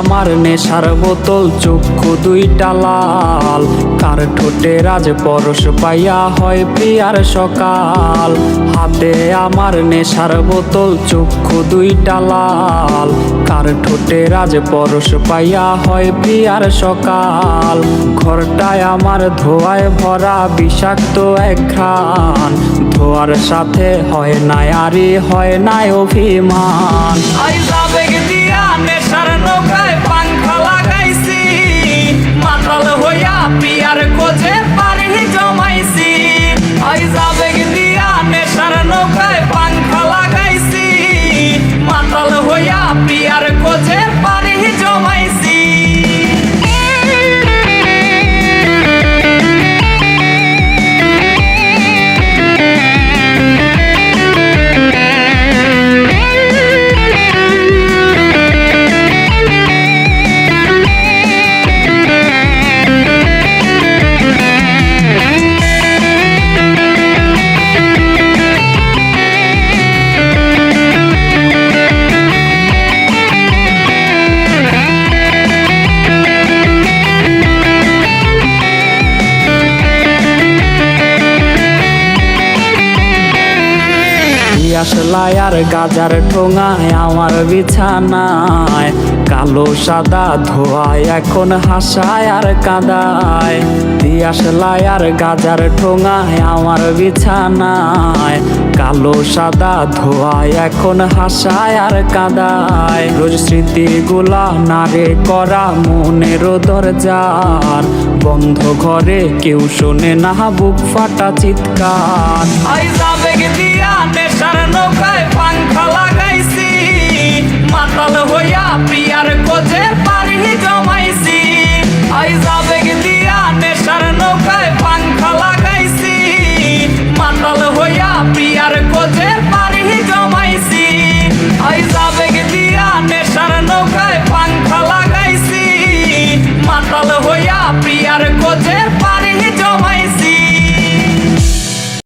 আমার নেশার বোতল, চক্ষু দুইটা লাল। কার ঠোঁটে রাজ পরশ পাইয়া হয় প্রিয়ার সকাল। হাতে আমার নেশার বোতল, চক্ষু দুইটা লাল। কার ঠোঁটে রাজ পরশ পাইয়া হয় প্রিয়ার সকাল। ঘরটায় আমার ধোঁয়ায় ভরা বিষাক্ত এক ঘ্রাণ। ধোঁয়ার সাথে হয় না আরে হয় না অভিমান। আবেগ দিয়া নেশার নৌকায় পাংখা লাগাইছি, মাতাল হইয়া প্রিয়ার খোঁজে পানি জমাইছি। আবেগ দিয়া নেশার নৌকায় পাংখা লাগাইছি, মাতাল হইয়া প্রিয়ার খোঁজে পানি জমাইছি। আসলাই আর গাজার ঠোঙায় আমার বিছানায়, কালো সাদা ধোয়ায় এখন হাসায় আর কাঁদায়। দিয়াশলাই আর গাজার ঠোঙায় আমার বিছানায়, কালো সাদা ধোয়ায় এখন হাসায় আর কাঁদায়। রোজ স্মৃতিগুলা নারে করা মনের দরজার, বন্ধ ঘরে কেউ শোনে না বুক ফাটা চিৎকার। আবেগ দিয়া নেশার নৌকায় পাংখা লাগাইছি, মাতাল হইয়া প্রিয়ার খোঁজে পানি জমাইছি।